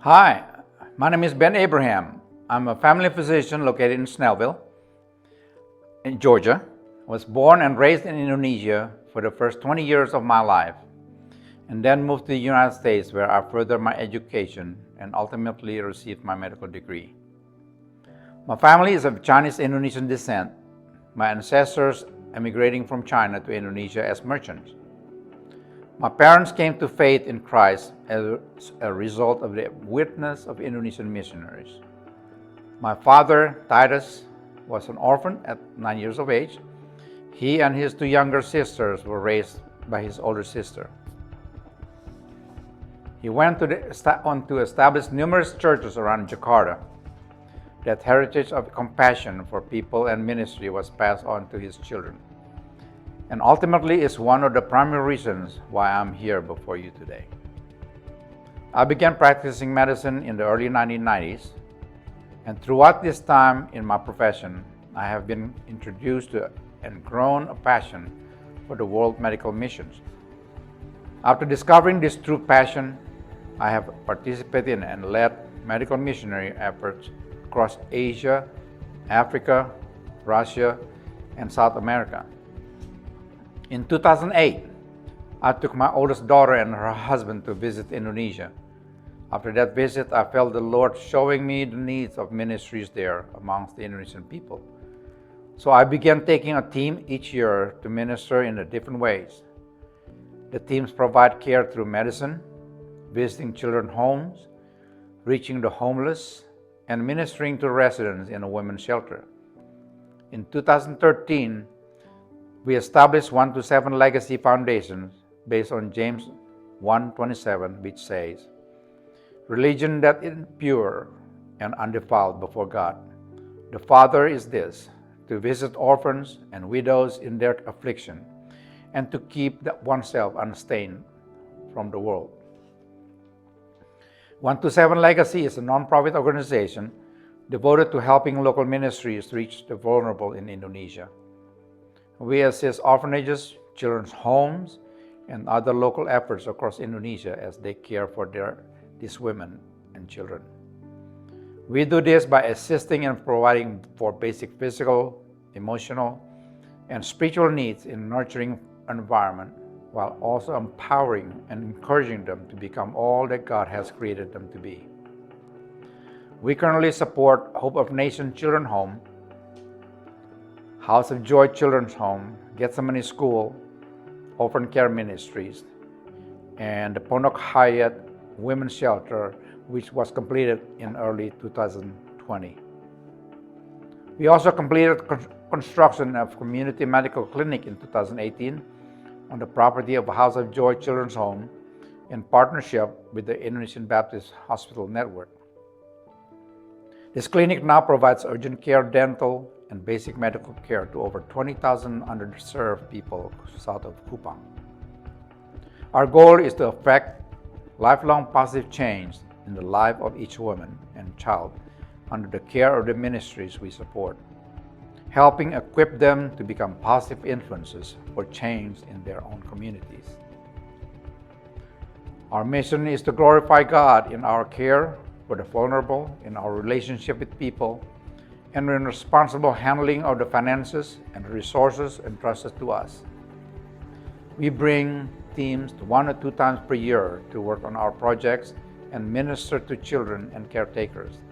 Hi, my name is Ben Abraham. I'm a family physician located in Snellville, in Georgia. I was born and raised in Indonesia for the first 20 years of my life, and then moved to the United States where I furthered my education and ultimately received my medical degree. My family is of Chinese-Indonesian descent, my ancestors emigrating from China to Indonesia as merchants. My parents came to faith in Christ as a result of the witness of Indonesian missionaries. My father, Titus, was an orphan at 9 years of age. He and his two younger sisters were raised by his older sister. He went on to establish numerous churches around Jakarta. That heritage of compassion for people and ministry was passed on to his children, and ultimately is one of the primary reasons why I'm here before you today. I began practicing medicine in the early 1990s, and throughout this time in my profession, I have been introduced to and grown a passion for the world medical missions. After discovering this true passion, I have participated in and led medical missionary efforts across Asia, Africa, Russia, and South America. In 2008, I took my oldest daughter and her husband to visit Indonesia. After that visit, I felt the Lord showing me the needs of ministries there amongst the Indonesian people. So I began taking a team each year to minister in different ways. The teams provide care through medicine, visiting children's homes, reaching the homeless, and ministering to residents in a women's shelter. In 2013, we established 1 to 7 Legacy Foundations based on James 1:27, which says, "Religion that is pure and undefiled before God, the Father is this, to visit orphans and widows in their affliction, and to keep oneself unstained from the world." 1 to 7 Legacy is a nonprofit organization devoted to helping local ministries reach the vulnerable in Indonesia. We assist orphanages, children's homes, and other local efforts across Indonesia as they care for these women and children. We do this by assisting and providing for basic physical, emotional, and spiritual needs in a nurturing environment, while also empowering and encouraging them to become all that God has created them to be. We currently support Hope of Nation Children's Home, House of Joy Children's Home, Gethsemane School, Orphan Care Ministries, and the Pondok Hayat Women's Shelter, which was completed in early 2020. We also completed construction of Community Medical Clinic in 2018 on the property of House of Joy Children's Home in partnership with the Indonesian Baptist Hospital Network. This clinic now provides urgent care, dental, and basic medical care to over 20,000 underserved people south of Kupang. Our goal is to affect lifelong positive change in the life of each woman and child under the care of the ministries we support, helping equip them to become positive influences for change in their own communities. Our mission is to glorify God in our care for the vulnerable, in our relationship with people, and in responsible handling of the finances and resources entrusted to us. We bring teams 1 or 2 times per year to work on our projects and minister to children and caretakers,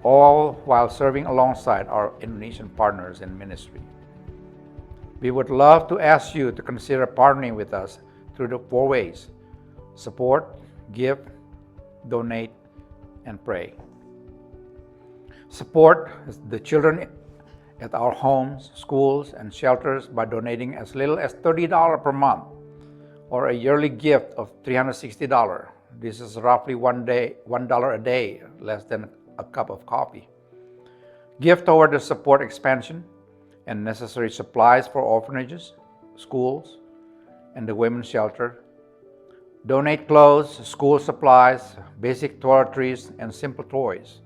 all while serving alongside our Indonesian partners in ministry. We would love to ask you to consider partnering with us through the 4 ways: support, give, donate, and pray. Support the children at our homes, schools, and shelters by donating as little as $30 per month or a yearly gift of $360. This is roughly $1 a day, less than a cup of coffee. Give toward the support expansion and necessary supplies for orphanages, schools, and the women's shelter. Donate clothes, school supplies, basic toiletries, and simple toys.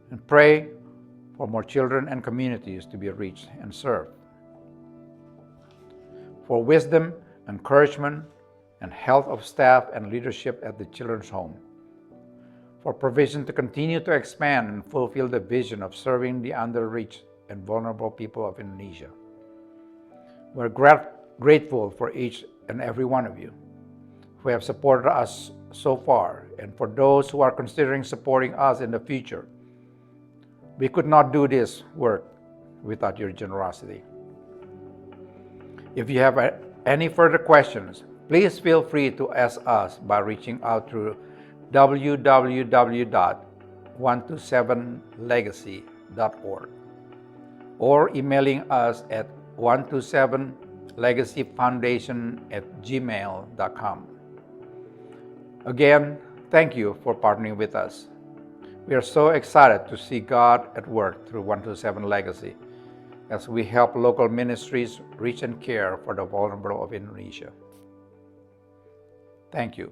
And pray for more children and communities to be reached and served. For wisdom, encouragement, and health of staff and leadership at the children's home. for provision to continue to expand and fulfill the vision of serving the underreached and vulnerable people of Indonesia. We're grateful for each and every one of you who have supported us so far, and for those who are considering supporting us in the future. We could not do this work without your generosity. If you have any further questions, please feel free to ask us by reaching out through www.127legacy.org or emailing us at 127legacyfoundation@gmail.com. Again, thank you for partnering with us. We are so excited to see God at work through 127 Legacy as we help local ministries reach and care for the vulnerable of Indonesia. Thank you.